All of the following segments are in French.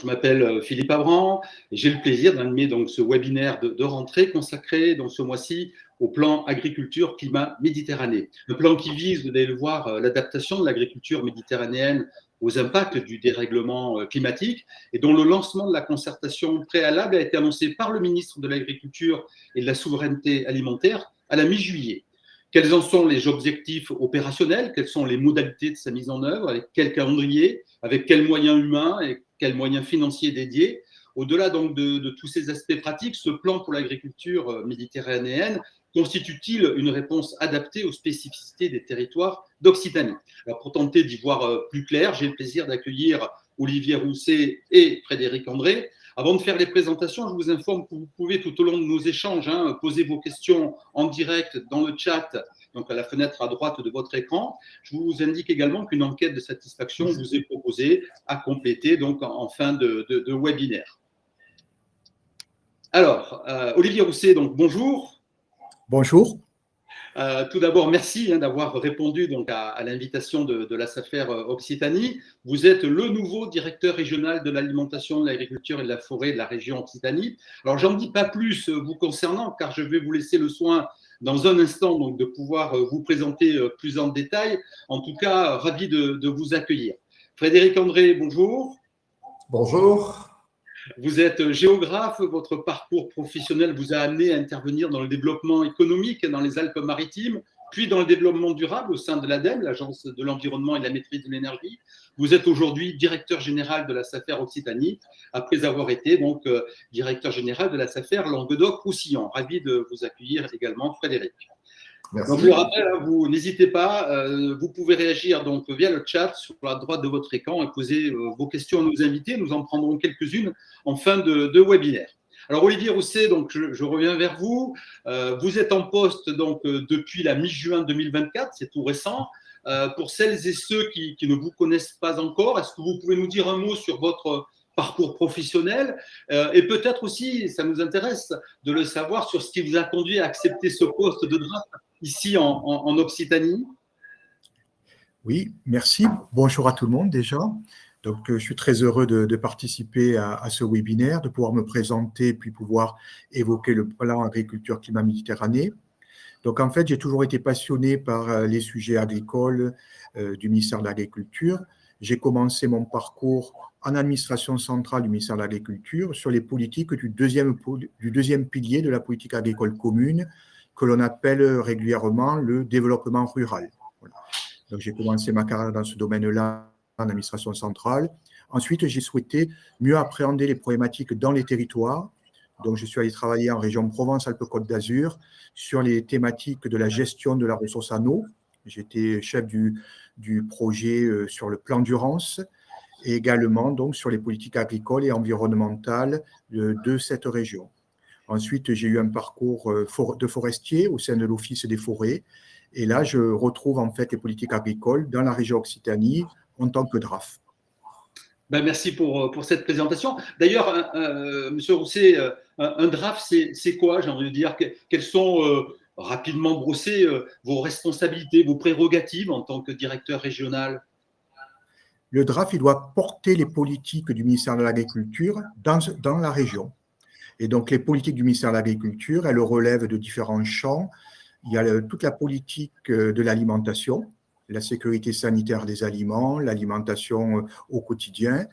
je m'appelle Philippe Abran et j'ai le plaisir d'animer donc ce webinaire de rentrée consacré donc ce mois-ci au plan agriculture climat Méditerranée. Un plan qui vise, vous allez le voir, l'adaptation de l'agriculture méditerranéenne aux impacts du dérèglement climatique et dont le lancement de la concertation préalable a été annoncé par le ministre de l'Agriculture et de la Souveraineté alimentaire à la mi-juillet. Quels en sont les objectifs opérationnels? Quelles sont les modalités de sa mise en œuvre? Avec quel calendrier? Avec quels moyens humains et quels moyens financiers dédiés? Au-delà donc de tous ces aspects pratiques, ce plan pour l'agriculture méditerranéenne constitue-t-il une réponse adaptée aux spécificités des territoires d'Occitanie? Alors, pour tenter d'y voir plus clair, j'ai le plaisir d'accueillir Olivier Rousset et Frédéric André. Avant de faire les présentations, je vous informe que vous pouvez tout au long de nos échanges poser vos questions en direct dans le chat, donc à la fenêtre à droite de votre écran. Je vous indique également qu'une enquête de satisfaction vous est proposée à compléter donc en fin de webinaire. Alors, Olivier Rousset, donc bonjour. Bonjour. Tout d'abord, merci d'avoir répondu donc à l'invitation de la SAFER Occitanie. Vous êtes le nouveau directeur régional de l'alimentation, de l'agriculture et de la forêt de la région Occitanie. Alors, j'en dis pas plus vous concernant, car je vais vous laisser le soin dans un instant donc, de pouvoir vous présenter plus en détail. En tout cas, ravi de vous accueillir. Frédéric André, bonjour. Bonjour. Vous êtes géographe, votre parcours professionnel vous a amené à intervenir dans le développement économique dans les Alpes-Maritimes, puis dans le développement durable au sein de l'ADEME, l'Agence de l'environnement et de la maîtrise de l'énergie. Vous êtes aujourd'hui directeur général de la SAFER Occitanie, après avoir été donc directeur général de la SAFER Languedoc-Roussillon. Ravi de vous accueillir également, Frédéric. Merci. Donc, je le rappelle, vous n'hésitez pas, vous pouvez réagir donc via le chat sur la droite de votre écran et poser vos questions à nos invités. Nous en prendrons quelques-unes en fin de webinaire. Alors Olivier Rousset, donc je reviens vers vous. Vous êtes en poste donc depuis la mi-juin 2024, c'est tout récent. Pour celles et ceux qui ne vous connaissent pas encore, est-ce que vous pouvez nous dire un mot sur votre parcours professionnel et peut-être aussi, ça nous intéresse de le savoir sur ce qui vous a conduit à accepter ce poste de DRAF ici en Occitanie? Oui, merci. Bonjour à tout le monde déjà. Donc, je suis très heureux de participer à ce webinaire, de pouvoir me présenter puis pouvoir évoquer le plan agriculture climat Méditerranée. Donc, en fait, j'ai toujours été passionné par les sujets agricoles du ministère de l'Agriculture. J'ai commencé mon parcours en administration centrale du ministère de l'Agriculture sur les politiques du deuxième pilier de la politique agricole commune, que l'on appelle régulièrement le développement rural. Voilà. Donc, j'ai commencé ma carrière dans ce domaine-là en administration centrale. Ensuite, j'ai souhaité mieux appréhender les problématiques dans les territoires. Donc, je suis allé travailler en région Provence-Alpes-Côte d'Azur sur les thématiques de la gestion de la ressource en eau. J'étais chef du projet sur le plan d'urgence et également donc, sur les politiques agricoles et environnementales de cette région. Ensuite, j'ai eu un parcours de forestier au sein de l'Office des forêts. Et là, je retrouve en fait les politiques agricoles dans la région Occitanie en tant que DRAF. Ben, merci pour cette présentation. D'ailleurs, Monsieur Rousset, un DRAF, c'est quoi? J'ai envie de dire, quelles sont, rapidement brossées, vos responsabilités, vos prérogatives en tant que directeur régional? Le DRAF, il doit porter les politiques du ministère de l'Agriculture dans la région. Et donc, les politiques du ministère de l'Agriculture, elles relèvent de différents champs. Il y a toute la politique de l'alimentation, la sécurité sanitaire des aliments, l'alimentation au quotidien,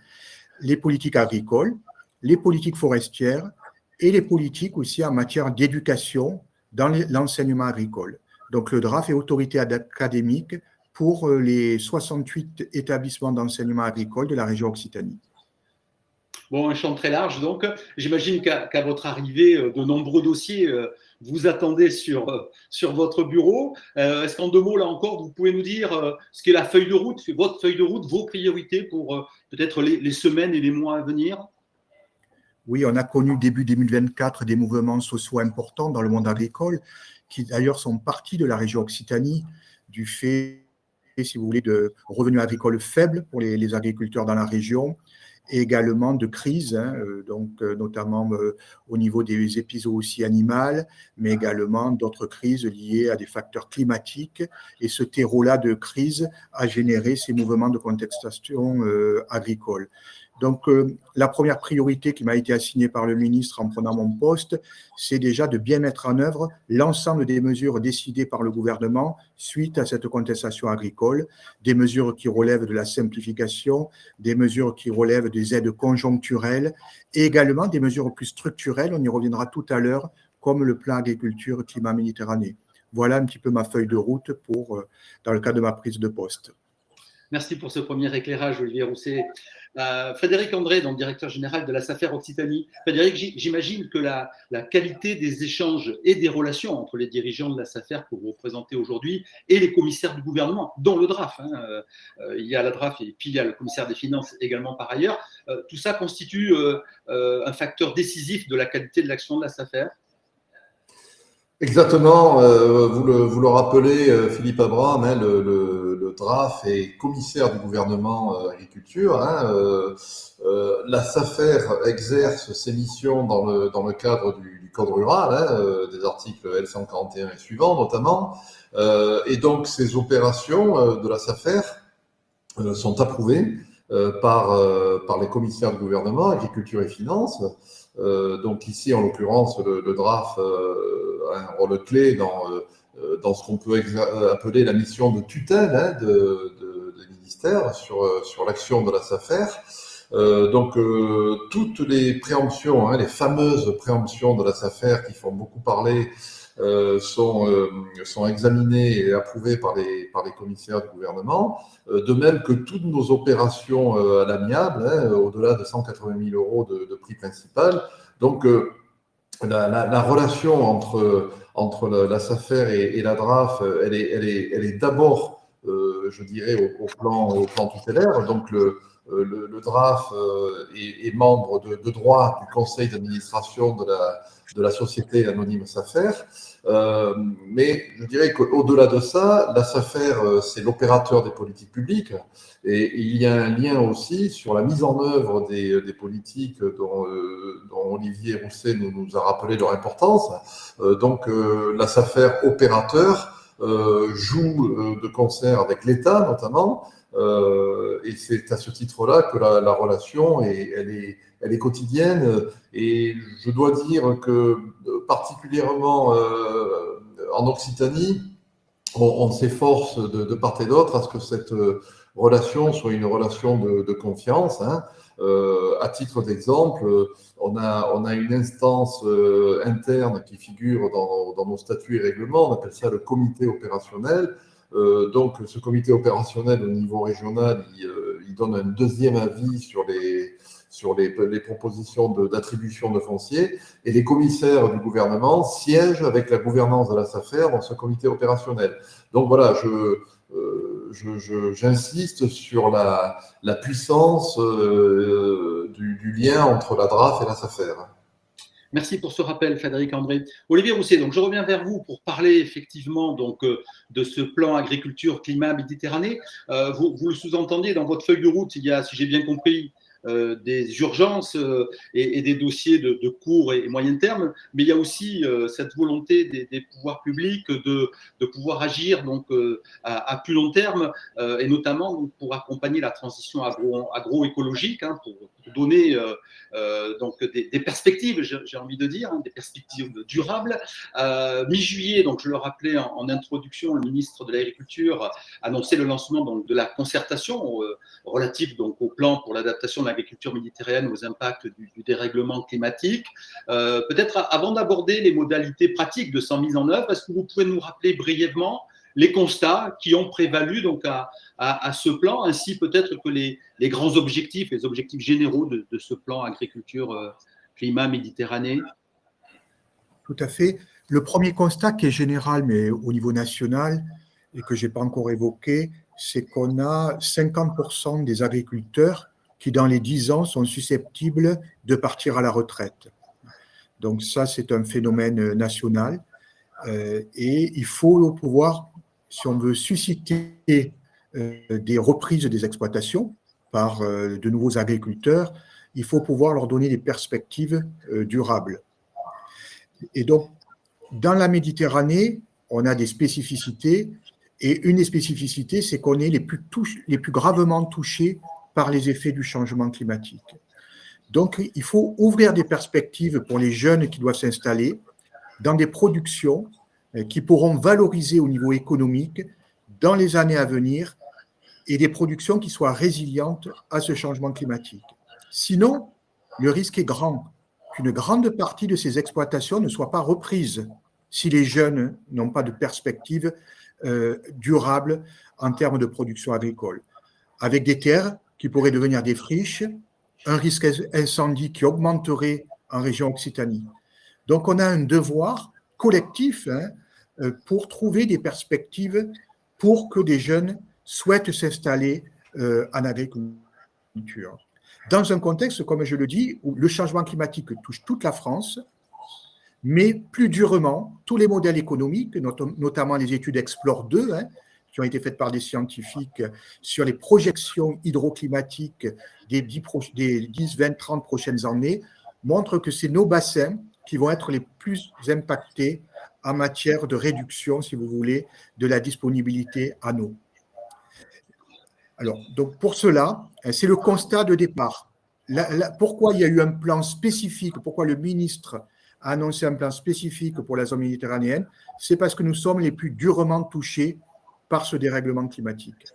les politiques agricoles, les politiques forestières et les politiques aussi en matière d'éducation dans l'enseignement agricole. Donc, le DRAF est autorité académique pour les 68 établissements d'enseignement agricole de la région Occitanie. Bon, un champ très large, donc j'imagine qu'à votre arrivée, de nombreux dossiers vous attendaient sur votre bureau. Est-ce qu'en 2 mots, là encore, vous pouvez nous dire ce qu'est la feuille de route, votre feuille de route, vos priorités pour peut-être les semaines et les mois à venir? Oui, on a connu début 2024 des mouvements sociaux importants dans le monde agricole, qui d'ailleurs sont partis de la région Occitanie, du fait, si vous voulez, de revenus agricoles faibles pour les agriculteurs dans la région, et également de crises, notamment au niveau des épisodes aussi animales, mais également d'autres crises liées à des facteurs climatiques. Et ce terreau-là de crise a généré ces mouvements de contestation agricole. Donc, la première priorité qui m'a été assignée par le ministre en prenant mon poste, c'est déjà de bien mettre en œuvre l'ensemble des mesures décidées par le gouvernement suite à cette contestation agricole, des mesures qui relèvent de la simplification, des mesures qui relèvent des aides conjoncturelles et également des mesures plus structurelles, on y reviendra tout à l'heure, comme le plan agriculture climat Méditerranée. Voilà un petit peu ma feuille de route dans le cadre de ma prise de poste. Merci pour ce premier éclairage, Olivier Rousset. Frédéric André, donc directeur général de la SAFER Occitanie. Frédéric, j'imagine que la qualité des échanges et des relations entre les dirigeants de la SAFER que vous représentez aujourd'hui et les commissaires du gouvernement, dont le DRAF, il y a la DRAF et puis il y a le commissaire des finances également par ailleurs, tout ça constitue un facteur décisif de la qualité de l'action de la SAFER. Exactement, vous le rappelez, Philippe Abraham, le DRAF est commissaire du gouvernement agriculture. La SAFER exerce ses missions dans le cadre du Code rural, des articles L141 et suivants notamment. Et donc ces opérations de la SAFER sont approuvées par les commissaires du gouvernement, agriculture et finances. Donc ici, en l'occurrence, le DRAF a un rôle clé dans ce qu'on peut appeler la mission de tutelle des ministères sur l'action de la SAFER. Donc toutes les préemptions, les fameuses préemptions de la SAFER qui font beaucoup parler, sont examinées et approuvées par les commissaires du gouvernement, de même que toutes nos opérations à l'amiable, au-delà de 180 000 euros de prix principal. Donc la relation entre la SAFER et la DRAF, elle est d'abord, je dirais, au plan tutélaire. Donc le DRAF est membre de droit du conseil d'administration de la société anonyme SAFER. Mais je dirais qu'au-delà de ça, la SAFER, c'est l'opérateur des politiques publiques et il y a un lien aussi sur la mise en œuvre des politiques dont Olivier Rousset nous a rappelé leur importance. Donc la SAFER opérateur joue de concert avec l'État notamment, et c'est à ce titre-là que la relation elle est quotidienne. Et je dois dire que particulièrement en Occitanie, on s'efforce de part et d'autre à ce que cette relation soit une relation de confiance. À titre d'exemple, on a une instance interne qui figure dans nos statuts et règlements, on appelle ça le comité opérationnel. Donc ce comité opérationnel au niveau régional, il donne un deuxième avis sur les propositions d'attribution de foncier, et les commissaires du gouvernement siègent avec la gouvernance de la SAFER dans ce comité opérationnel. Donc voilà, j'insiste sur la puissance du lien entre la DRAF et la SAFER. Merci pour ce rappel, Frédéric André. Olivier Rousset, donc je reviens vers vous pour parler effectivement donc de ce plan agriculture climat Méditerranée. Vous le sous-entendiez dans votre feuille de route, il y a, si j'ai bien compris, des urgences et des dossiers de court et moyen terme, mais il y a aussi cette volonté des pouvoirs publics de pouvoir agir donc à plus long terme, et notamment donc, pour accompagner la transition agroécologique, pour donner donc des perspectives, j'ai envie de dire, des perspectives durables. Mi-juillet, donc je le rappelais en introduction, le ministre de l'Agriculture annonçait le lancement donc de la concertation relative donc au plan pour l'adaptation de l'agriculture méditerranéenne aux impacts du dérèglement climatique. Peut-être avant d'aborder les modalités pratiques de sa mise en œuvre, est-ce que vous pouvez nous rappeler brièvement les constats qui ont prévalu donc à ce plan, ainsi peut-être que les grands objectifs, les objectifs généraux de ce plan agriculture climat Méditerranée? Tout à fait. Le premier constat qui est général, mais au niveau national, et que je n'ai pas encore évoqué, c'est qu'on a 50% des agriculteurs qui, dans les 10 ans, sont susceptibles de partir à la retraite. Donc ça, c'est un phénomène national. Et il faut pouvoir, si on veut susciter des reprises des exploitations par de nouveaux agriculteurs, il faut pouvoir leur donner des perspectives durables. Et donc, dans la Méditerranée, on a des spécificités, et une des spécificités, c'est qu'on est les plus gravement touchés par les effets du changement climatique. Donc, il faut ouvrir des perspectives pour les jeunes qui doivent s'installer dans des productions qui pourront valoriser au niveau économique dans les années à venir et des productions qui soient résilientes à ce changement climatique. Sinon, le risque est grand qu'une grande partie de ces exploitations ne soit pas reprise si les jeunes n'ont pas de perspective durable en termes de production agricole, avec des terres qui pourraient devenir des friches, un risque incendie qui augmenterait en région Occitanie. Donc, on a un devoir collectif pour trouver des perspectives pour que des jeunes souhaitent s'installer en agriculture. Dans un contexte, comme je le dis, où le changement climatique touche toute la France, mais plus durement, tous les modèles économiques, notamment les études Explore 2, qui ont été faites par des scientifiques sur les projections hydroclimatiques des 10, 20, 30 prochaines années, montrent que c'est nos bassins qui vont être les plus impactés en matière de réduction, si vous voulez, de la disponibilité en eau. Alors, donc pour cela, c'est le constat de départ. Pourquoi il y a eu un plan spécifique, pourquoi le ministre a annoncé un plan spécifique pour la zone méditerranéenne, c'est parce que nous sommes les plus durement touchés par ce dérèglement climatique.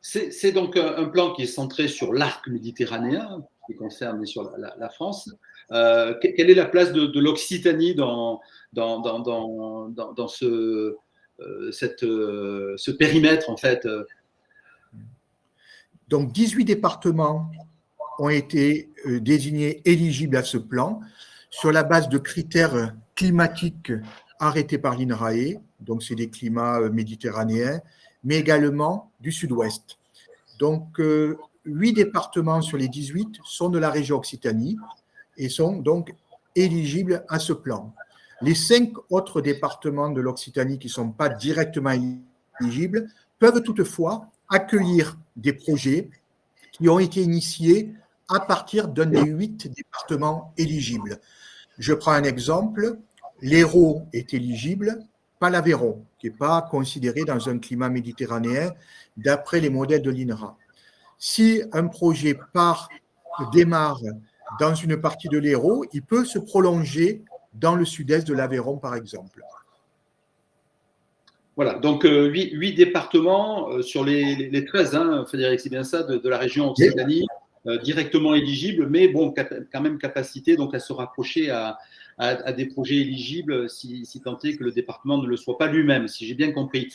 C'est donc un plan qui est centré sur l'arc méditerranéen, qui concerne bien sûr la France. Quelle est la place de l'Occitanie dans ce périmètre, en fait? Donc, 18 départements ont été désignés éligibles à ce plan sur la base de critères climatiques arrêtés par l'INRAE, donc c'est des climats méditerranéens, mais également du sud-ouest. Donc, 8 départements sur les 18 sont de la région Occitanie et sont donc éligibles à ce plan. Les 5 autres départements de l'Occitanie qui ne sont pas directement éligibles peuvent toutefois accueillir des projets qui ont été initiés à partir d'un des 8 départements éligibles. Je prends un exemple, l'Hérault est éligible, pas l'Aveyron, qui n'est pas considéré dans un climat méditerranéen d'après les modèles de l'INRA. Si un projet démarre dans une partie de l'Hérault, il peut se prolonger dans le sud-est de l'Aveyron, par exemple. Voilà, donc 8 départements sur les 13, Frédéric, c'est bien ça, de la région Occitanie, directement éligibles, mais bon, quand même capacité donc, à se rapprocher à des projets éligibles si tant est que le département ne le soit pas lui-même, si j'ai bien compris.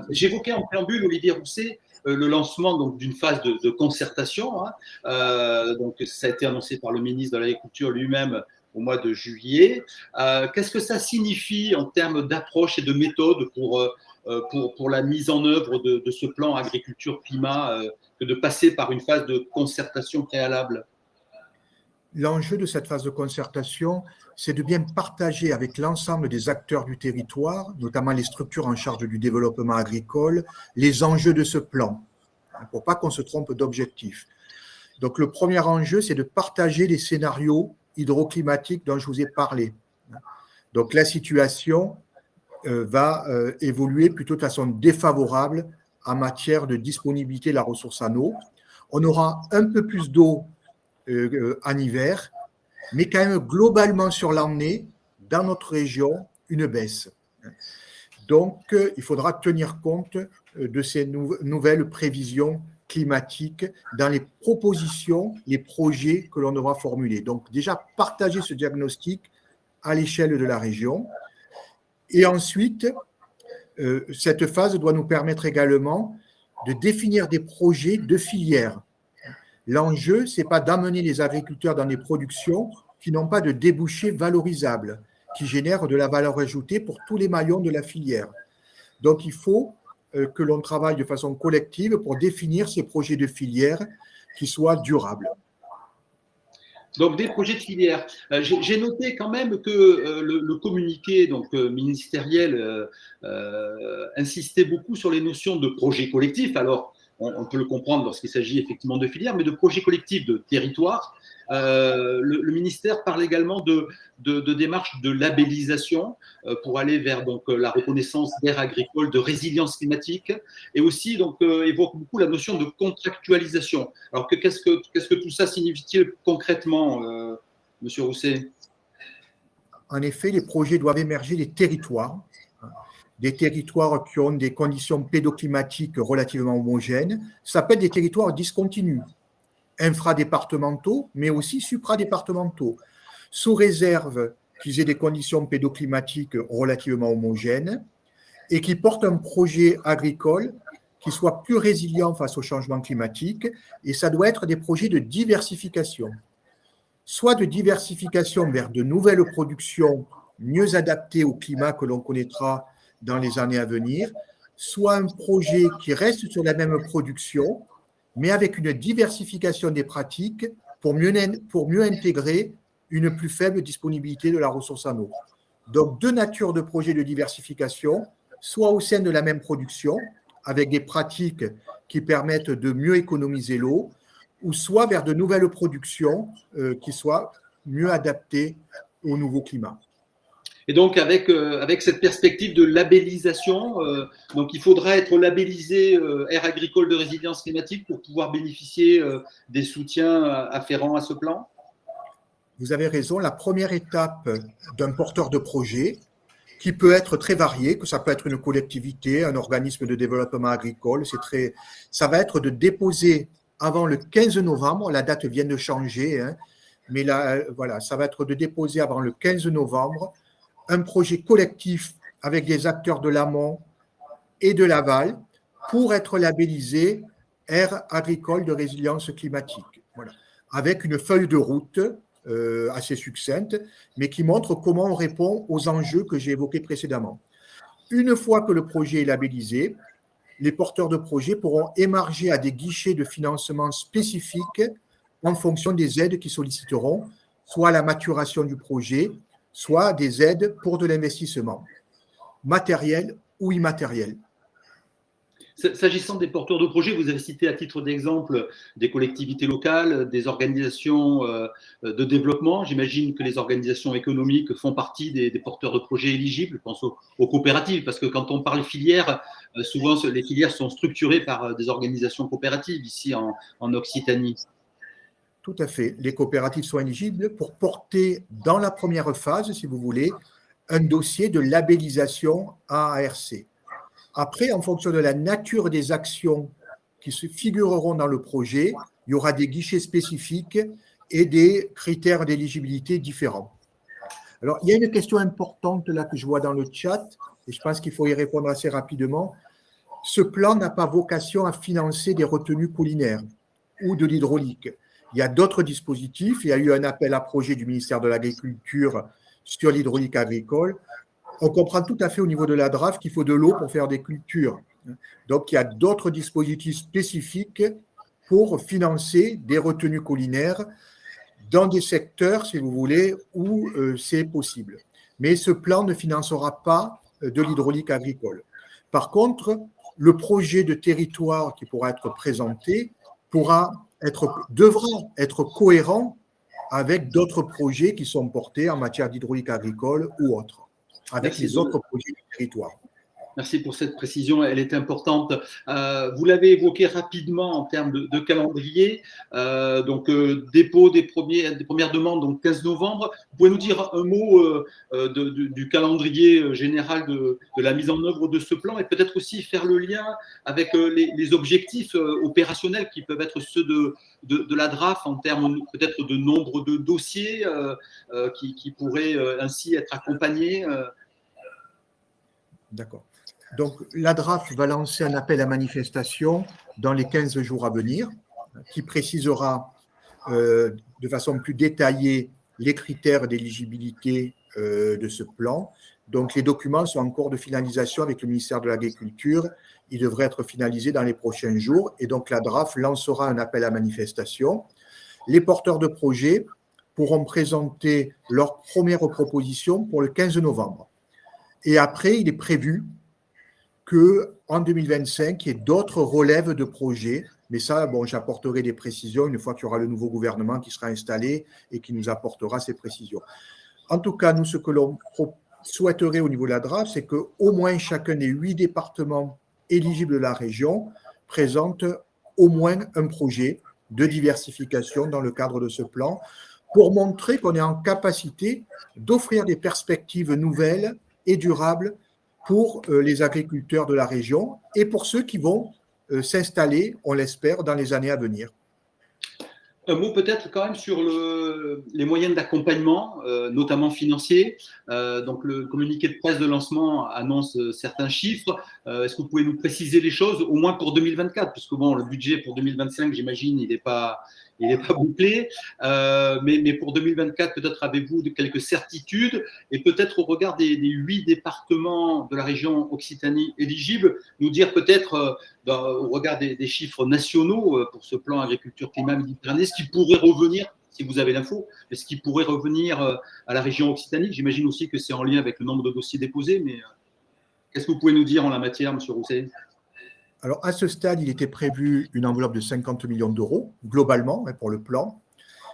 J'évoquais en préambule, Olivier Rousset, le lancement donc d'une phase de concertation. Donc ça a été annoncé par le ministre de l'Agriculture lui-même au mois de juillet. Qu'est-ce que ça signifie en termes d'approche et de méthode pour la mise en œuvre de ce plan agriculture-climat, que de passer par une phase de concertation préalable? L'enjeu de cette phase de concertation, c'est de bien partager avec l'ensemble des acteurs du territoire, notamment les structures en charge du développement agricole, les enjeux de ce plan, pour pas qu'on se trompe d'objectif. Donc le premier enjeu, c'est de partager les scénarios hydroclimatiques dont je vous ai parlé. Donc la situation va évoluer plutôt de façon défavorable en matière de disponibilité de la ressource en eau. On aura un peu plus d'eau en hiver, mais quand même globalement sur l'année, dans notre région, une baisse. Donc, il faudra tenir compte de ces nouvelles prévisions climatiques dans les propositions, les projets que l'on devra formuler. Donc, déjà, partager ce diagnostic à l'échelle de la région. Et ensuite, cette phase doit nous permettre également de définir des projets de filière. L'enjeu, ce n'est pas d'amener les agriculteurs dans des productions qui n'ont pas de débouchés valorisables, qui génèrent de la valeur ajoutée pour tous les maillons de la filière. Donc, il faut que l'on travaille de façon collective pour définir ces projets de filière qui soient durables. Donc, des projets de filière. J'ai noté quand même que le communiqué donc, ministériel insistait beaucoup sur les notions de projets collectifs. Alors, on peut le comprendre lorsqu'il s'agit effectivement de filières, mais de projets collectifs de territoire. Le ministère parle également de démarches de labellisation pour aller vers donc, la reconnaissance d'aires agricoles, de résilience climatique, et aussi donc, évoque beaucoup la notion de contractualisation. Alors qu'est-ce que tout ça signifie-t-il concrètement, Monsieur Rousset? En effet, les projets doivent émerger des territoires qui ont des conditions pédoclimatiques relativement homogènes. Ça peut être des territoires discontinus, infradépartementaux, mais aussi supradépartementaux, sous réserve qu'ils aient des conditions pédoclimatiques relativement homogènes et qui portent un projet agricole qui soit plus résilient face au changement climatique. Et ça doit être des projets de diversification, soit de diversification vers de nouvelles productions mieux adaptées au climat que l'on connaîtra dans les années à venir, soit un projet qui reste sur la même production, mais avec une diversification des pratiques pour mieux intégrer une plus faible disponibilité de la ressource en eau. Donc, deux natures de projets de diversification, soit au sein de la même production, avec des pratiques qui permettent de mieux économiser l'eau, ou soit vers de nouvelles productions qui soient mieux adaptées au nouveau climat. Et donc, avec cette perspective de labellisation, donc il faudra être labellisé aire agricole de résilience climatique pour pouvoir bénéficier des soutiens afférents à ce plan? Vous avez raison. La première étape d'un porteur de projet, qui peut être très varié, que ça peut être une collectivité, un organisme de développement agricole, ça va être de déposer avant le 15 novembre, la date vient de changer, hein, mais là, voilà, ça va être de déposer avant le 15 novembre un projet collectif avec des acteurs de l'amont et de l'aval pour être labellisé aire agricole de résilience climatique. Voilà. Avec une feuille de route assez succincte, mais qui montre comment on répond aux enjeux que j'ai évoqués précédemment. Une fois que le projet est labellisé, les porteurs de projet pourront émarger à des guichets de financement spécifiques en fonction des aides qu'ils solliciteront, soit la maturation du projet, soit des aides pour de l'investissement, matériel ou immatériel. S'agissant des porteurs de projets, vous avez cité à titre d'exemple des collectivités locales, des organisations de développement. J'imagine que les organisations économiques font partie des porteurs de projets éligibles. Je pense aux coopératives, parce que quand on parle filières, souvent les filières sont structurées par des organisations coopératives ici en Occitanie. Tout à fait. Les coopératives sont éligibles pour porter dans la première phase, si vous voulez, un dossier de labellisation AARC. Après, en fonction de la nature des actions qui se figureront dans le projet, il y aura des guichets spécifiques et des critères d'éligibilité différents. Alors, il y a une question importante là que je vois dans le chat, et je pense qu'il faut y répondre assez rapidement. Ce plan n'a pas vocation à financer des retenues collinaires ou de l'hydraulique. Il y a d'autres dispositifs. Il y a eu un appel à projet du ministère de l'Agriculture sur l'hydraulique agricole. On comprend tout à fait au niveau de la DRAF qu'il faut de l'eau pour faire des cultures. Donc, il y a d'autres dispositifs spécifiques pour financer des retenues collinaires dans des secteurs, si vous voulez, où c'est possible. Mais ce plan ne financera pas de l'hydraulique agricole. Par contre, le projet de territoire qui pourra être présenté devra être cohérent avec d'autres projets qui sont portés en matière d'hydraulique agricole ou autres, avec les autres projets du territoire. Merci pour cette précision, elle est importante. Vous l'avez évoqué rapidement en termes de calendrier. Donc, dépôt des premières demandes, donc 15 novembre. Vous pouvez nous dire un mot du calendrier général de la mise en œuvre de ce plan et peut-être aussi faire le lien avec les objectifs opérationnels qui peuvent être ceux de la DRAF en termes peut-être de nombre de dossiers qui pourraient ainsi être accompagnés. D'accord. Donc, la DRAF va lancer un appel à manifestation dans les 15 jours à venir qui précisera de façon plus détaillée les critères d'éligibilité de ce plan. Donc, les documents sont en cours de finalisation avec le ministère de l'Agriculture. Ils devraient être finalisés dans les prochains jours. Et donc, la DRAF lancera un appel à manifestation. Les porteurs de projets pourront présenter leurs premières propositions pour le 15 novembre. Et après, il est prévu qu'en 2025, il y ait d'autres relèves de projets. Mais ça, bon, j'apporterai des précisions une fois qu'il y aura le nouveau gouvernement qui sera installé et qui nous apportera ces précisions. En tout cas, nous, ce que l'on souhaiterait au niveau de la DRAF, c'est qu'au moins chacun des 8 départements éligibles de la région présente au moins un projet de diversification dans le cadre de ce plan pour montrer qu'on est en capacité d'offrir des perspectives nouvelles et durables pour les agriculteurs de la région et pour ceux qui vont s'installer, on l'espère, dans les années à venir. Un mot peut-être quand même sur les moyens d'accompagnement, notamment financiers. Donc le communiqué de presse de lancement annonce certains chiffres. Est-ce que vous pouvez nous préciser les choses, au moins pour 2024, puisque bon, le budget pour 2025, j'imagine, il n'est pas bouclé. Mais pour 2024, peut-être avez-vous quelques certitudes et peut-être au regard des 8 départements de la région Occitanie éligibles, nous dire peut-être au regard des chiffres nationaux pour ce plan agriculture-climat Méditerranée, ce qui pourrait revenir, si vous avez l'info, mais ce qui pourrait revenir à la région Occitanie. J'imagine aussi que c'est en lien avec le nombre de dossiers déposés, mais qu'est-ce que vous pouvez nous dire en la matière, M. Rousset ? Alors, à ce stade, il était prévu une enveloppe de 50 millions d'euros, globalement, pour le plan,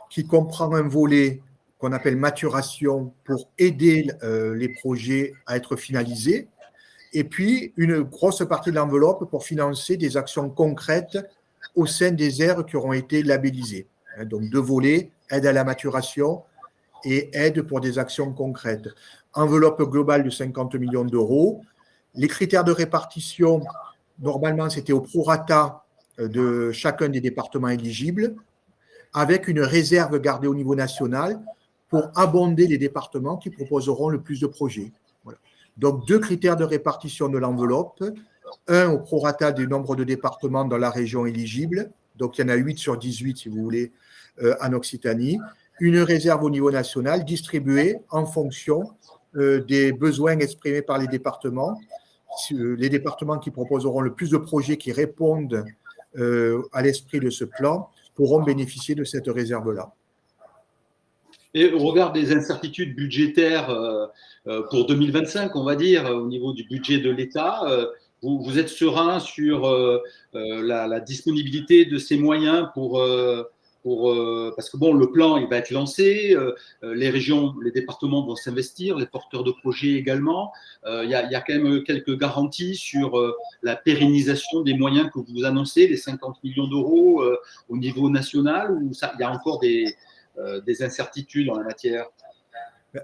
qui comprend un volet qu'on appelle maturation pour aider les projets à être finalisés, et puis une grosse partie de l'enveloppe pour financer des actions concrètes au sein des aires qui auront été labellisées. Donc, 2 volets, aide à la maturation et aide pour des actions concrètes. Enveloppe globale de 50 millions d'euros. Les critères de répartition, normalement, c'était au prorata de chacun des départements éligibles, avec une réserve gardée au niveau national pour abonder les départements qui proposeront le plus de projets. Voilà. Donc, 2 critères de répartition de l'enveloppe. Un au prorata du nombre de départements dans la région éligible. Donc, il y en a 8 sur 18, si vous voulez, en Occitanie. Une réserve au niveau national distribuée en fonction des besoins exprimés par les départements. Les départements qui proposeront le plus de projets qui répondent à l'esprit de ce plan pourront bénéficier de cette réserve-là. Et au regard des incertitudes budgétaires pour 2025, on va dire, au niveau du budget de l'État, vous êtes serein sur la disponibilité de ces moyens parce que bon, le plan il va être lancé, les régions, les départements vont s'investir, les porteurs de projets également. Il y a quand même quelques garanties sur la pérennisation des moyens que vous annoncez, les 50 millions d'euros au niveau national, ou il y a encore des incertitudes en la matière?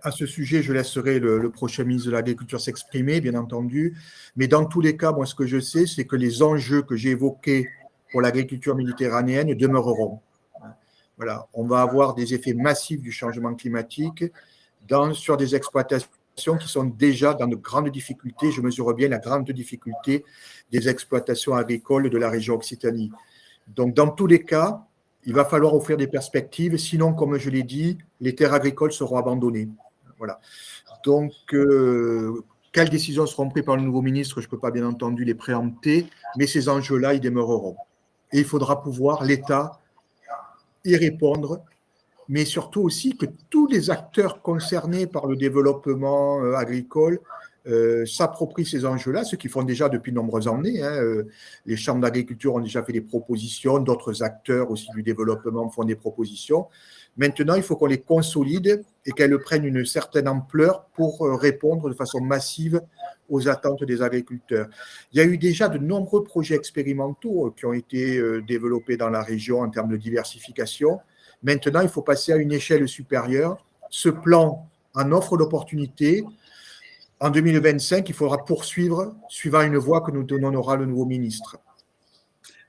À ce sujet, je laisserai le prochain ministre de l'Agriculture s'exprimer, bien entendu. Mais dans tous les cas, moi, ce que je sais, c'est que les enjeux que j'ai évoqués pour l'agriculture méditerranéenne demeureront. Voilà, on va avoir des effets massifs du changement climatique sur des exploitations qui sont déjà dans de grandes difficultés. Je mesure bien la grande difficulté des exploitations agricoles de la région Occitanie. Donc, dans tous les cas, il va falloir offrir des perspectives, sinon, comme je l'ai dit, les terres agricoles seront abandonnées. Voilà. Donc, quelles décisions seront prises par le nouveau ministre, je ne peux pas bien entendu les préempter, mais ces enjeux-là, ils demeureront. Et il faudra pouvoir, l'État, y répondre, mais surtout aussi que tous les acteurs concernés par le développement agricole s'approprient ces enjeux-là, ce qu'ils font déjà depuis de nombreuses années. Les chambres d'agriculture ont déjà fait des propositions, d'autres acteurs aussi du développement font des propositions. Maintenant, il faut qu'on les consolide et qu'elles prennent une certaine ampleur pour répondre de façon massive aux attentes des agriculteurs. Il y a eu déjà de nombreux projets expérimentaux qui ont été développés dans la région en termes de diversification. Maintenant, il faut passer à une échelle supérieure. Ce plan en offre l'opportunité. En 2025, il faudra poursuivre, suivant une voie que nous donnera le nouveau ministre.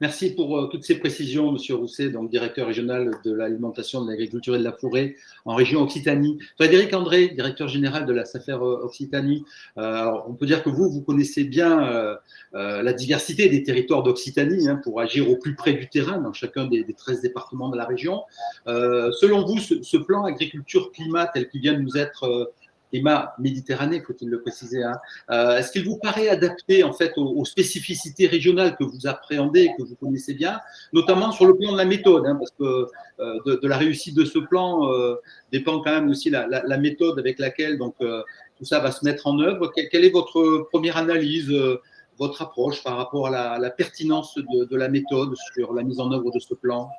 Merci pour toutes ces précisions, M. Rousset, donc directeur régional de l'alimentation, de l'agriculture et de la forêt en région Occitanie. Frédéric André, directeur général de la SAFER Occitanie. Alors, on peut dire que vous connaissez bien la diversité des territoires d'Occitanie pour agir au plus près du terrain dans chacun des 13 départements de la région. Selon vous, ce plan agriculture-climat tel qu'il vient de nous être climat Méditerranée, faut-il le préciser. Est-ce qu'il vous paraît adapté en fait aux spécificités régionales que vous appréhendez et que vous connaissez bien, notamment sur le plan de la méthode, parce que de la réussite de ce plan dépend quand même aussi la méthode avec laquelle donc tout ça va se mettre en œuvre. Quelle est votre première analyse votre approche par rapport à la pertinence de la méthode sur la mise en œuvre de ce plan?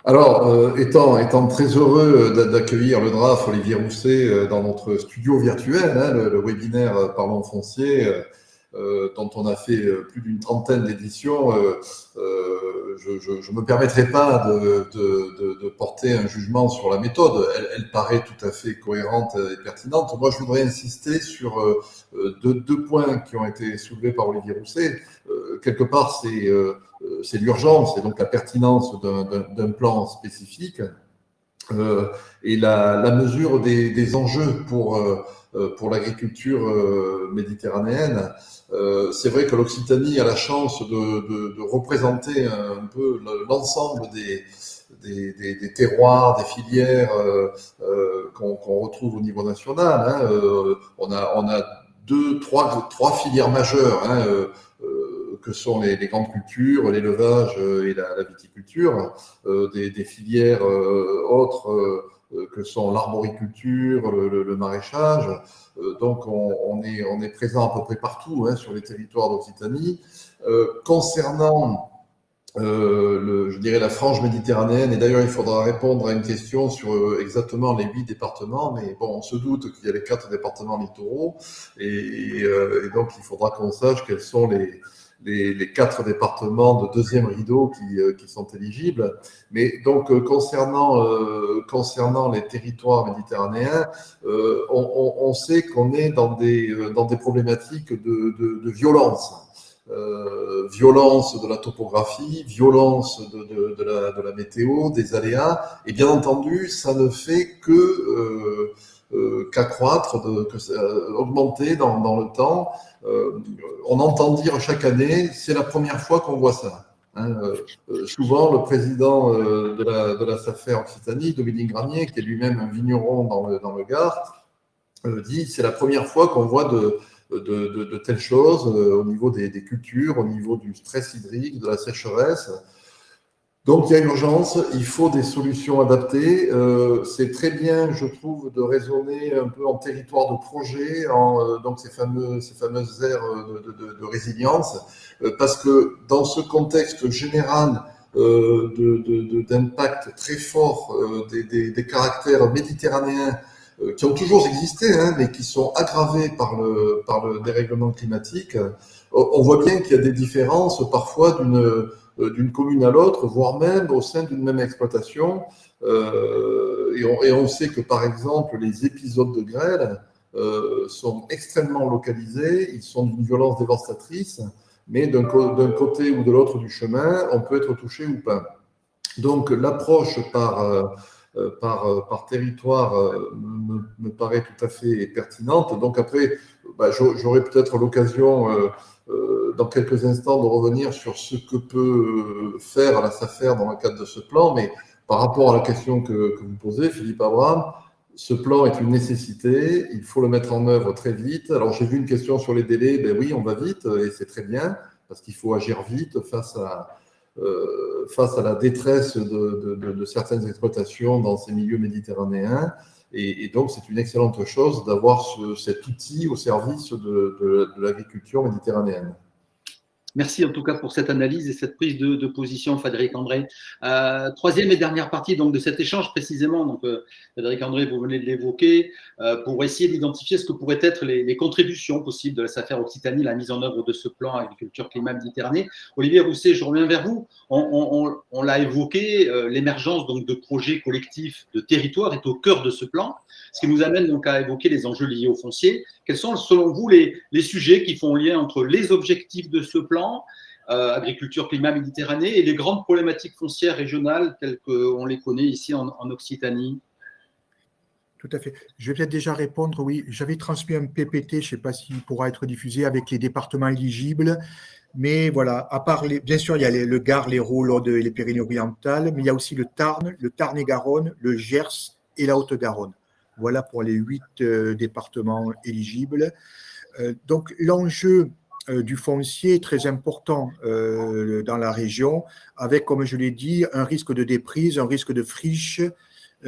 Alors, étant très heureux d'accueillir le DRAF Olivier Rousset dans notre studio virtuel, hein, le webinaire Parlons foncier, dont on a fait plus d'une trentaine d'éditions, je ne me permettrai pas de porter un jugement sur la méthode. Elle paraît tout à fait cohérente et pertinente. Moi, je voudrais insister sur deux points qui ont été soulevés par Olivier Rousset. Quelque part, c'est l'urgence et donc la pertinence d'un plan spécifique et la mesure des enjeux pour l'agriculture méditerranéenne. C'est vrai que l'Occitanie a la chance de représenter un peu l'ensemble des terroirs, des filières qu'on retrouve au niveau national. Hein. On a trois filières majeures, hein, que sont les grandes cultures, l'élevage et la viticulture, des filières autres que sont l'arboriculture, le maraîchage. Donc on est présent à peu près partout, hein, sur les territoires d'Occitanie. Concernant je dirais la frange méditerranéenne, et d'ailleurs il faudra répondre à une question sur exactement les 8 départements, mais bon, on se doute qu'il y a les 4 départements littoraux, et donc il faudra qu'on sache quels sont les 4 départements de deuxième rideau qui sont éligibles. Mais donc concernant les territoires méditerranéens, on sait qu'on est dans des problématiques de violence. Violence de la topographie, violence de la météo, des aléas, et bien entendu, ça ne fait qu'accroître, augmenter dans le temps. On entend dire chaque année, c'est la première fois qu'on voit ça. Hein, souvent, le président de la SAFER Occitanie, Dominique Granier, qui est lui-même un vigneron dans le Gard, dit c'est la première fois qu'on voit de telles choses au niveau des cultures, au niveau du stress hydrique, de la sécheresse. Donc il y a urgence, il faut des solutions adaptées. C'est très bien, je trouve, de raisonner un peu en territoire de projet, donc ces fameuses aires de résilience, parce que dans ce contexte général d'impact très fort des caractères méditerranéens qui ont toujours existé, hein, mais qui sont aggravés par le dérèglement climatique, on voit bien qu'il y a des différences parfois d'une commune à l'autre, voire même au sein d'une même exploitation. Et on sait que, par exemple, les épisodes de grêle sont extrêmement localisés, ils sont d'une violence dévastatrice, mais d'un côté ou de l'autre du chemin, on peut être touché ou pas. Donc, l'approche par territoire me paraît tout à fait pertinente. Donc après, j'aurai peut-être l'occasion dans quelques instants de revenir sur ce que peut faire la SAFER dans le cadre de ce plan, mais par rapport à la question que vous posez, Philippe Abraham, ce plan est une nécessité, il faut le mettre en œuvre très vite. Alors j'ai vu une question sur les délais, ben oui, on va vite, et c'est très bien, parce qu'il faut agir vite face à la détresse de certaines exploitations dans ces milieux méditerranéens. Et donc, c'est une excellente chose d'avoir cet outil au service de l'agriculture méditerranéenne. Merci en tout cas pour cette analyse et cette prise de position, Frédéric André. Troisième et dernière partie donc, de cet échange précisément, donc, Frédéric André, vous venez de l'évoquer, pour essayer d'identifier ce que pourraient être les contributions possibles de la SAFER Occitanie, la mise en œuvre de ce plan agriculture-climat Méditerranée. Olivier Rousset, je reviens vers vous. On l'a évoqué, l'émergence donc, de projets collectifs de territoire est au cœur de ce plan, ce qui nous amène donc à évoquer les enjeux liés au foncier. Quels sont selon vous les sujets qui font lien entre les objectifs de ce plan, agriculture, climat, Méditerranée, et les grandes problématiques foncières régionales telles qu'on les connaît ici en Occitanie? Tout à fait. Je vais peut-être déjà répondre. Oui, j'avais transmis un PPT, je ne sais pas s'il pourra être diffusé, avec les départements éligibles. Mais voilà, à part bien sûr, il y a le Gard, l'Hérault, l'Aude et les Pyrénées-Orientales, mais il y a aussi le Tarn-et-Garonne, le Gers et la Haute-Garonne. Voilà pour les 8 départements éligibles. Donc, l'enjeu du foncier est très important dans la région, avec, comme je l'ai dit, un risque de déprise, un risque de friche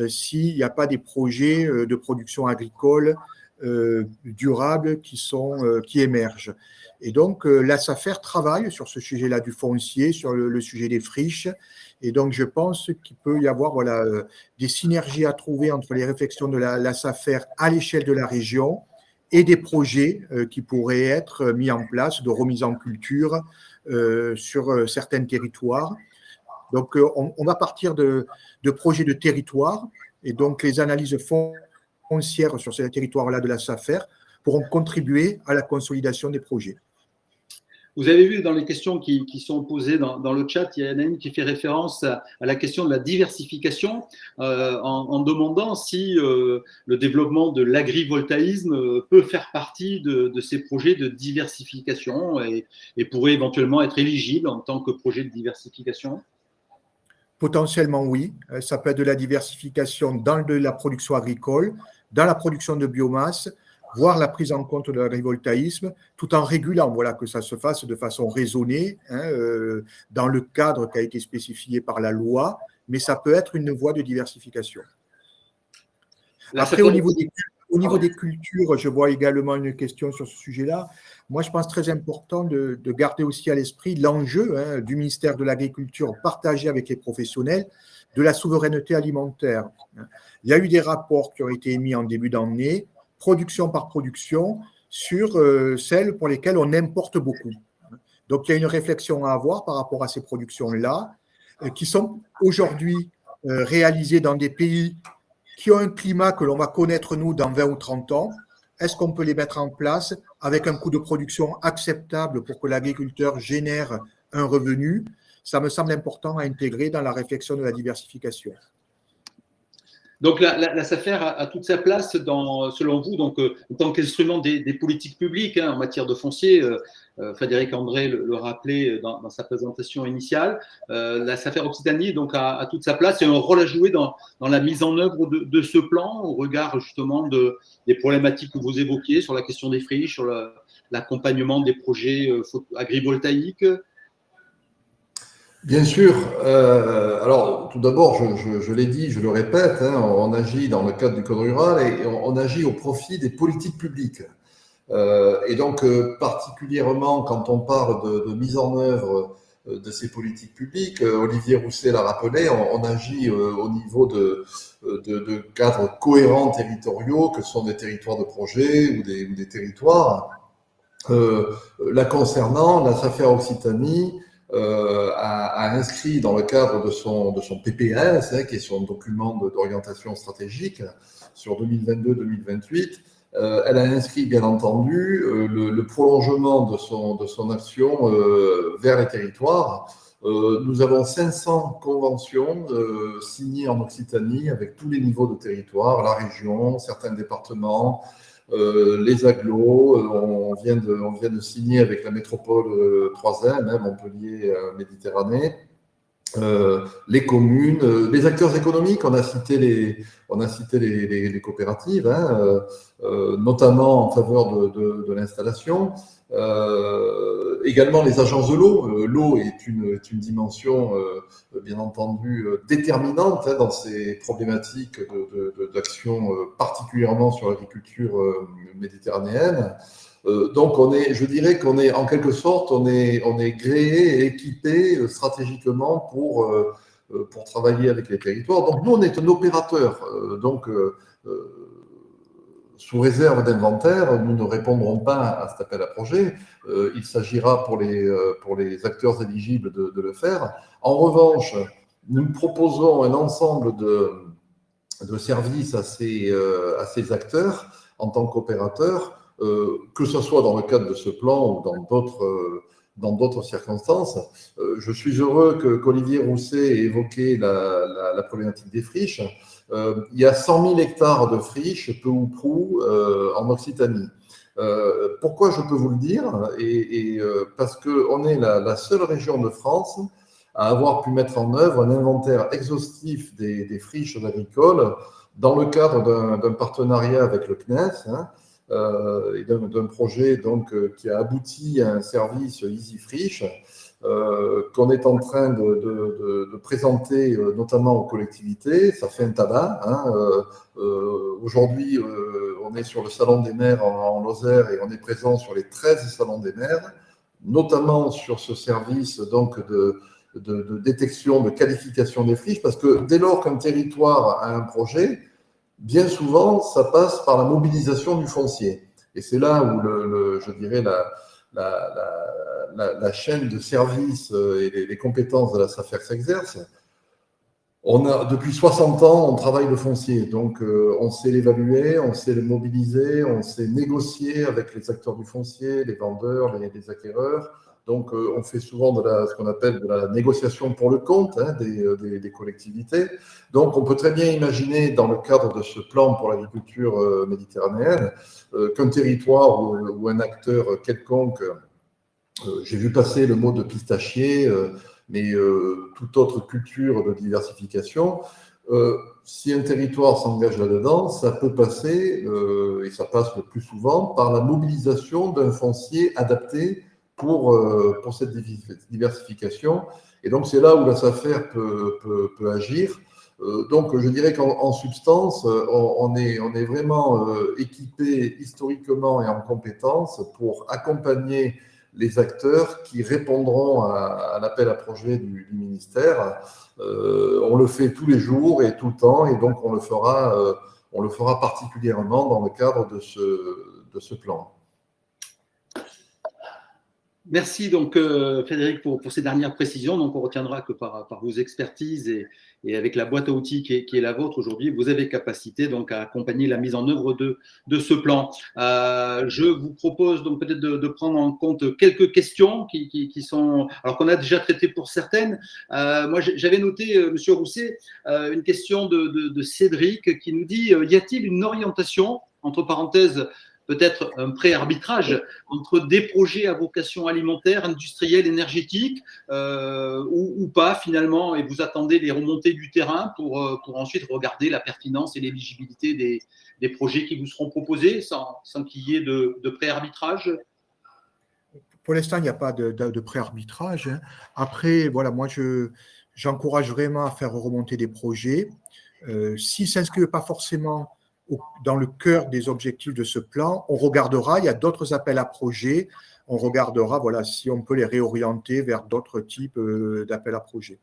s'il n'y a pas des projets de production agricole durables qui émergent. Et donc, la SAFER travaille sur ce sujet-là du foncier, sur le sujet des friches. Et donc, je pense qu'il peut y avoir des synergies à trouver entre les réflexions de la SAFER à l'échelle de la région et des projets qui pourraient être mis en place de remise en culture sur certains territoires. Donc, on va partir de projets de territoire. Et donc, les analyses foncières sur ces territoires-là de la SAFER pourront contribuer à la consolidation des projets. Vous avez vu dans les questions qui sont posées dans le chat, il y en a une qui fait référence à la question de la diversification en demandant si le développement de l'agrivoltaïsme peut faire partie de ces projets de diversification et pourrait éventuellement être éligible en tant que projet de diversification. Potentiellement, oui. Ça peut être de la diversification dans la production agricole, dans la production de biomasse, voire la prise en compte de l'agrivoltaïsme, tout en régulant, que ça se fasse de façon raisonnée, dans le cadre qui a été spécifié par la loi, mais ça peut être une voie de diversification. Après, au niveau des cultures, je vois également une question sur ce sujet-là. Moi, je pense très important de garder aussi à l'esprit l'enjeu du ministère de l'Agriculture partagé avec les professionnels de la souveraineté alimentaire. Il y a eu des rapports qui ont été émis en début d'année, production par production, sur celles pour lesquelles on importe beaucoup. Donc, il y a une réflexion à avoir par rapport à ces productions-là, qui sont aujourd'hui réalisées dans des pays qui ont un climat que l'on va connaître, nous, dans 20 ou 30 ans. Est-ce qu'on peut les mettre en place avec un coût de production acceptable pour que l'agriculteur génère un revenu? Ça me semble important à intégrer dans la réflexion de la diversification. Donc, la SAFER a toute sa place, selon vous, donc, en tant qu'instrument des politiques publiques en matière de foncier. Frédéric André le rappelait dans sa présentation initiale. La SAFER Occitanie donc, a toute sa place et un rôle à jouer dans la mise en œuvre de ce plan, au regard justement des problématiques que vous évoquiez sur la question des friches, sur l'accompagnement des projets agrivoltaïques. Bien sûr. Alors, tout d'abord, je l'ai dit, je le répète, on agit dans le cadre du Code rural et on agit au profit des politiques publiques. Et donc, particulièrement quand on parle de mise en œuvre de ces politiques publiques, Olivier Rousset l'a rappelé, on agit au niveau de cadres cohérents territoriaux, que sont des territoires de projet ou des territoires. La concernant, la SAFER Occitanie a inscrit dans le cadre de son PPS, qui est son document d'orientation stratégique sur 2022-2028, elle a inscrit bien entendu le prolongement de son action vers les territoires. Nous avons 500 conventions signées en Occitanie avec tous les niveaux de territoire, la région, certains départements, les agglos, on vient de signer avec la métropole 3e, Montpellier, Méditerranée, les communes, les acteurs économiques, on a cité les coopératives, notamment en faveur de l'installation. Également les agences de l'eau. L'eau est une dimension, bien entendu, déterminante dans ces problématiques d'action, particulièrement sur l'agriculture méditerranéenne. Donc, je dirais qu'on est, en quelque sorte, on est gréé et équipé stratégiquement pour travailler avec les territoires. Donc, nous, on est un opérateur. Sous réserve d'inventaire, nous ne répondrons pas à cet appel à projet. Il s'agira pour les acteurs éligibles de le faire. En revanche, nous proposons un ensemble de services à ces acteurs en tant qu'opérateurs, que ce soit dans le cadre de ce plan ou dans d'autres circonstances. Je suis heureux qu'Olivier Rousset ait évoqué la problématique des friches. Il y a 100 000 hectares de friches, peu ou prou, en Occitanie. Pourquoi je peux vous le dire? Parce qu'on est la seule région de France à avoir pu mettre en œuvre un inventaire exhaustif des friches agricoles dans le cadre d'un partenariat avec le CNES, et d'un projet donc, qui a abouti à un service EasyFriche, qu'on est en train de présenter notamment aux collectivités. Ça fait un tabac. Aujourd'hui, on est sur le Salon des maires en Lozère et on est présent sur les 13 salons des maires, notamment sur ce service donc de détection, de qualification des friches, parce que dès lors qu'un territoire a un projet, bien souvent, ça passe par la mobilisation du foncier. Et c'est là où, je dirais, la chaîne de services et les compétences de la SAFER s'exercent. Depuis 60 ans, on travaille le foncier, donc on sait l'évaluer, on sait le mobiliser, on sait négocier avec les acteurs du foncier, les vendeurs, les acquéreurs. Donc on fait souvent ce qu'on appelle de la négociation pour le compte des collectivités. Donc on peut très bien imaginer dans le cadre de ce plan pour l'agriculture méditerranéenne qu'un territoire ou un acteur quelconque, j'ai vu passer le mot de pistachier, mais toute autre culture de diversification, si un territoire s'engage là-dedans, ça peut passer, et ça passe le plus souvent, par la mobilisation d'un foncier adapté pour cette diversification. Et donc, c'est là où la SAFER peut agir. Donc, je dirais qu'en substance, on est vraiment équipé historiquement et en compétences pour accompagner les acteurs qui répondront à l'appel à projet du ministère. On le fait tous les jours et tout le temps, et donc on le fera particulièrement dans le cadre de ce plan. Merci donc Frédéric pour ces dernières précisions. Donc on retiendra que par vos expertises et avec la boîte à outils qui est la vôtre aujourd'hui, vous avez capacité donc à accompagner la mise en œuvre de ce plan. Je vous propose donc peut-être de prendre en compte quelques questions qui sont, alors qu'on a déjà traité pour certaines. Moi j'avais noté, Monsieur Rousset, une question de Cédric qui nous dit y a-t-il une orientation, entre parenthèses, peut-être un pré-arbitrage entre des projets à vocation alimentaire, industrielle, énergétique, ou pas finalement, et vous attendez les remontées du terrain pour ensuite regarder la pertinence et l'éligibilité des projets qui vous seront proposés sans qu'il y ait de pré-arbitrage? Pour l'instant, il n'y a pas de pré-arbitrage. Après, voilà, moi, j'encourage vraiment à faire remonter des projets. S'ils ne s'inscrivent pas forcément dans le cœur des objectifs de ce plan, on regardera, il y a d'autres appels à projets, on regardera voilà, si on peut les réorienter vers d'autres types d'appels à projets.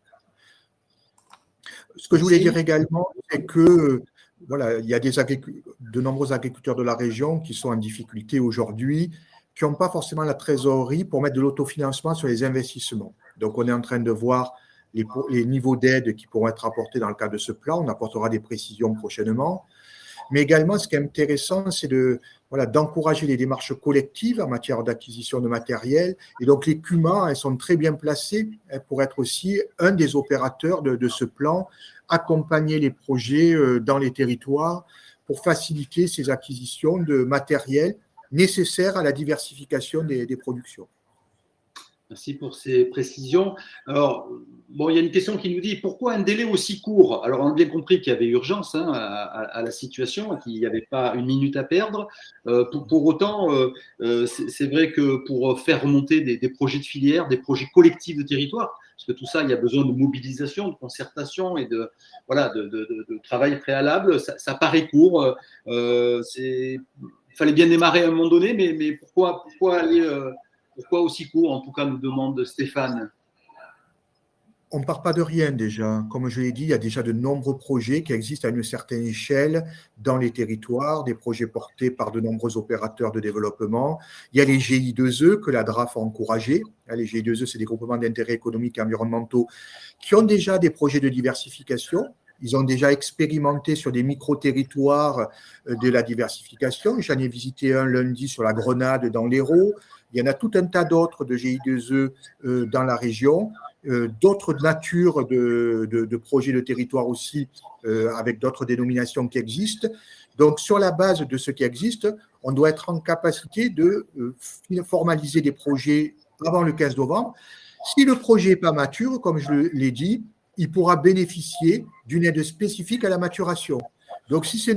Ce que je voulais dire également, c'est que voilà, il y a de nombreux agriculteurs de la région qui sont en difficulté aujourd'hui, qui n'ont pas forcément la trésorerie pour mettre de l'autofinancement sur les investissements. Donc, on est en train de voir les niveaux d'aide qui pourront être apportés dans le cadre de ce plan. On apportera des précisions prochainement. Mais également, ce qui est intéressant, c'est d'encourager les démarches collectives en matière d'acquisition de matériel. Et donc, les CUMA, elles sont très bien placées pour être aussi un des opérateurs de ce plan, accompagner les projets dans les territoires pour faciliter ces acquisitions de matériel nécessaires à la diversification des productions. Merci pour ces précisions. Alors, bon, il y a une question qui nous dit pourquoi un délai aussi court? Alors, on a bien compris qu'il y avait urgence à la situation, qu'il n'y avait pas une minute à perdre. Pour autant, c'est vrai que pour faire remonter des projets de filière, des projets collectifs de territoire, parce que tout ça, il y a besoin de mobilisation, de concertation et de travail préalable, ça paraît court. Il fallait bien démarrer à un moment donné, mais pourquoi aller… Pourquoi aussi court, en tout cas, nous demande Stéphane? On ne part pas de rien déjà. Comme je l'ai dit, il y a déjà de nombreux projets qui existent à une certaine échelle dans les territoires, des projets portés par de nombreux opérateurs de développement. Il y a les GI2E que la DRAF a encouragés. Les GI2E, c'est des groupements d'intérêts économiques et environnementaux qui ont déjà des projets de diversification. Ils ont déjà expérimenté sur des micro-territoires de la diversification. J'en ai visité un lundi sur la Grenade dans l'Hérault. Il y en a tout un tas d'autres de GI2E dans la région, d'autres natures de projets de territoire aussi, avec d'autres dénominations qui existent. Donc, sur la base de ce qui existe, on doit être en capacité de formaliser des projets avant le 15 novembre. Si le projet n'est pas mature, comme je l'ai dit, il pourra bénéficier d'une aide spécifique à la maturation. Donc, si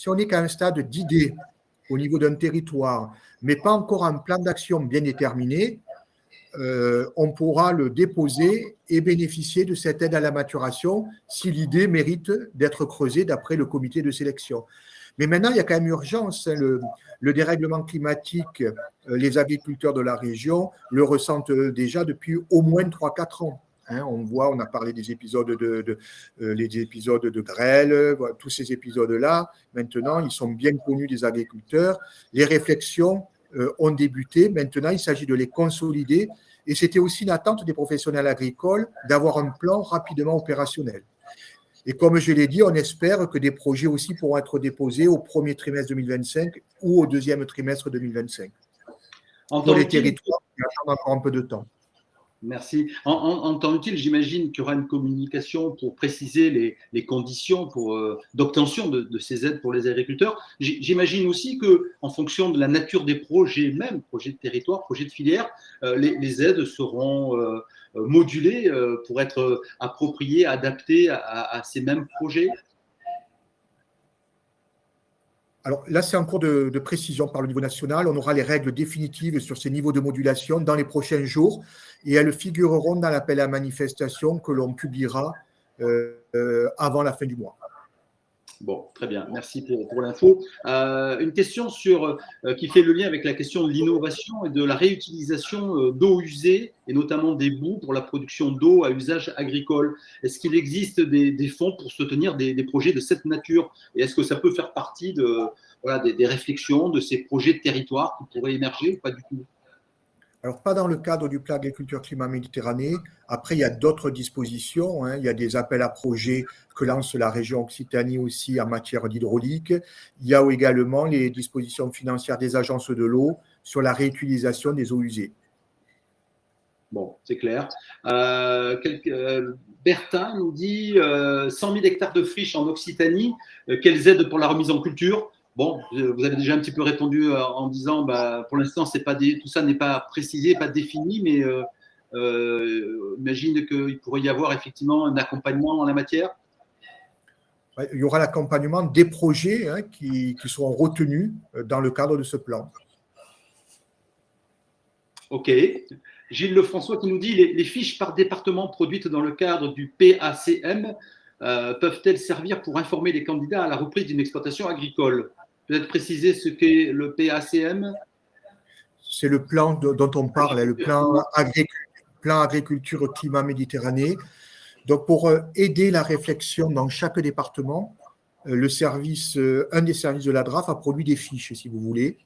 on n'est qu'à un stade d'idée au niveau d'un territoire, mais pas encore un plan d'action bien déterminé, on pourra le déposer et bénéficier de cette aide à la maturation si l'idée mérite d'être creusée d'après le comité de sélection. Mais maintenant, il y a quand même urgence. Hein, le dérèglement climatique, les agriculteurs de la région le ressentent déjà depuis au moins 3-4 ans. Hein, on a parlé des épisodes les épisodes de grêle, voilà, tous ces épisodes-là. Maintenant, ils sont bien connus des agriculteurs. Les réflexions ont débuté. Maintenant, il s'agit de les consolider. Et c'était aussi une attente des professionnels agricoles d'avoir un plan rapidement opérationnel. Et comme je l'ai dit, on espère que des projets aussi pourront être déposés au premier trimestre 2025 ou au deuxième trimestre 2025. Pour les territoires, il y a encore un peu de temps. Merci. En temps utile, j'imagine qu'il y aura une communication pour préciser les conditions d'obtention de ces aides pour les agriculteurs. J'imagine aussi qu'en fonction de la nature des projets, même projets de territoire, projets de filière, les aides seront modulées pour être appropriées, adaptées à ces mêmes projets. Alors là, c'est en cours de précision par le niveau national. On aura les règles définitives sur ces niveaux de modulation dans les prochains jours et elles figureront dans l'appel à manifestation que l'on publiera avant la fin du mois. Bon, très bien. Merci pour l'info. Une question qui fait le lien avec la question de l'innovation et de la réutilisation d'eau usée et notamment des boues pour la production d'eau à usage agricole. Est-ce qu'il existe des fonds pour soutenir des projets de cette nature? Et est-ce que ça peut faire partie des réflexions, de ces projets de territoire qui pourraient émerger ou pas du tout? Alors, pas dans le cadre du plan agriculture climat Méditerranée. Après, il y a d'autres dispositions. Hein. Il y a des appels à projets que lance la région Occitanie aussi en matière d'hydraulique. Il y a également les dispositions financières des agences de l'eau sur la réutilisation des eaux usées. Bon, c'est clair. Bertin nous dit 100 000 hectares de friches en Occitanie. Quelles aides pour la remise en culture? Bon, vous avez déjà un petit peu répondu en disant, pour l'instant, tout ça n'est pas précisé, pas défini, mais imagine qu'il pourrait y avoir effectivement un accompagnement en la matière. Il y aura l'accompagnement des projets qui seront retenus dans le cadre de ce plan. OK. Gilles Lefrançois qui nous dit les fiches par département produites dans le cadre du PACM peuvent-elles servir pour informer les candidats à la reprise d'une exploitation agricole? Peut-être préciser ce qu'est le PACM? C'est le plan dont on parle, le plan agriculture climat Méditerranée. Donc, pour aider la réflexion dans chaque département, un des services de la DRAF a produit des fiches, si vous voulez,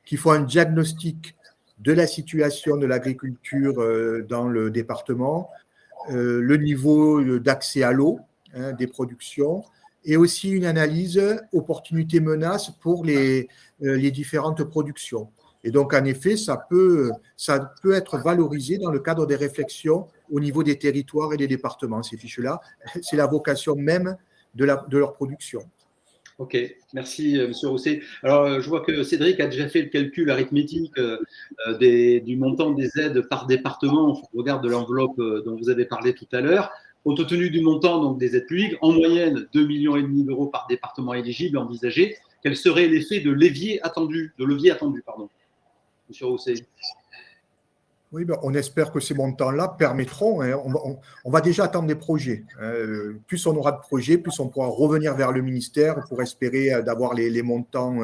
qui font un diagnostic de la situation de l'agriculture dans le département, le niveau d'accès à l'eau des productions, et aussi une analyse opportunités-menaces pour les différentes productions. Et donc, en effet, ça peut être valorisé dans le cadre des réflexions au niveau des territoires et des départements, ces fiches-là. C'est la vocation même de leur production. OK, merci M. Rousset. Alors, je vois que Cédric a déjà fait le calcul arithmétique du montant des aides par département au regard de l'enveloppe dont vous avez parlé tout à l'heure. Compte tenu du montant donc, des aides publiques, en moyenne 2,5 millions d'euros par département éligible envisagé, quel serait l'effet de levier attendu, M. Rousset? Oui, on espère que ces montants-là permettront, on va déjà attendre des projets. Plus on aura de projets, plus on pourra revenir vers le ministère pour espérer d'avoir les montants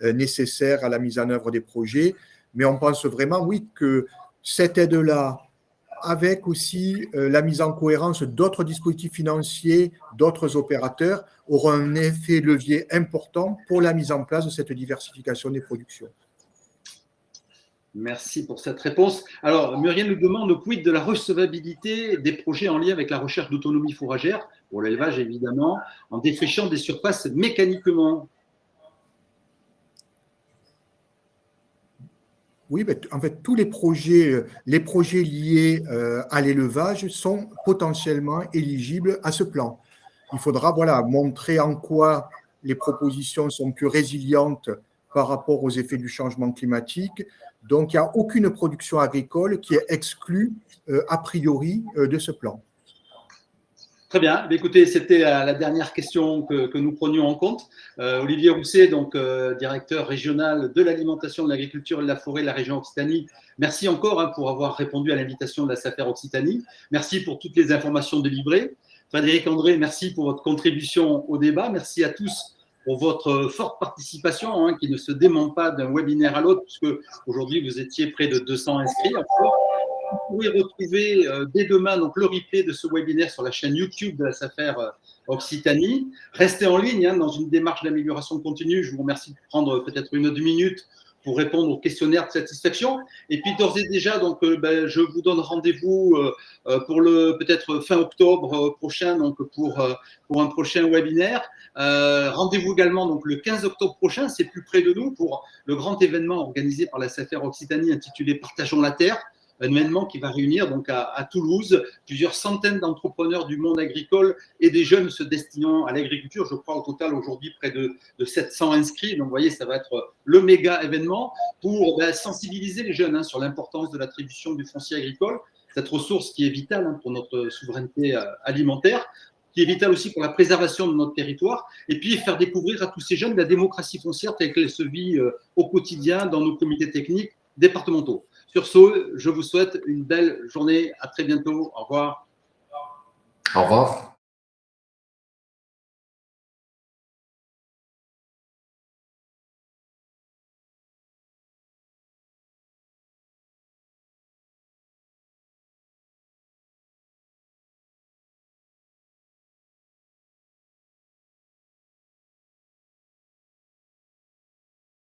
nécessaires à la mise en œuvre des projets. Mais on pense vraiment, oui, que cette aide-là, avec aussi la mise en cohérence d'autres dispositifs financiers, d'autres opérateurs, aura un effet levier important pour la mise en place de cette diversification des productions. Merci pour cette réponse. Alors, Muriel nous demande quid de la recevabilité des projets en lien avec la recherche d'autonomie fourragère, pour l'élevage évidemment, en défrichant des surfaces mécaniquement. Oui, en fait, tous les projets liés à l'élevage sont potentiellement éligibles à ce plan. Il faudra montrer en quoi les propositions sont plus résilientes par rapport aux effets du changement climatique. Donc, il n'y a aucune production agricole qui est exclue a priori de ce plan. Très bien. Écoutez, c'était la dernière question que nous prenions en compte. Olivier Rousset, donc directeur régional de l'alimentation, de l'agriculture et de la forêt de la région Occitanie. Merci encore pour avoir répondu à l'invitation de la SAFER Occitanie. Merci pour toutes les informations délivrées. Frédéric André, merci pour votre contribution au débat. Merci à tous pour votre forte participation, hein, qui ne se dément pas d'un webinaire à l'autre, puisque aujourd'hui vous étiez près de 200 inscrits encore. Vous pouvez retrouver dès demain donc, le replay de ce webinaire sur la chaîne YouTube de la SAFER Occitanie. Restez en ligne hein, dans une démarche d'amélioration continue. Je vous remercie de prendre peut-être 1 ou 2 minutes pour répondre au questionnaire de satisfaction. Et puis d'ores et déjà, donc, je vous donne rendez-vous pour le peut-être fin octobre prochain, donc pour un prochain webinaire. Rendez-vous également donc le 15 octobre prochain, c'est plus près de nous, pour le grand événement organisé par la SAFER Occitanie intitulé Partageons la Terre. Un événement qui va réunir donc à Toulouse plusieurs centaines d'entrepreneurs du monde agricole et des jeunes se destinant à l'agriculture. Je crois au total aujourd'hui près de 700 inscrits. Donc vous voyez, ça va être le méga événement pour sensibiliser les jeunes hein, sur l'importance de l'attribution du foncier agricole, cette ressource qui est vitale hein, pour notre souveraineté alimentaire, qui est vitale aussi pour la préservation de notre territoire, et puis faire découvrir à tous ces jeunes la démocratie foncière telle qu'elle se vit au quotidien dans nos comités techniques départementaux. Sur ce, je vous souhaite une belle journée. À très bientôt. Au revoir. Au revoir.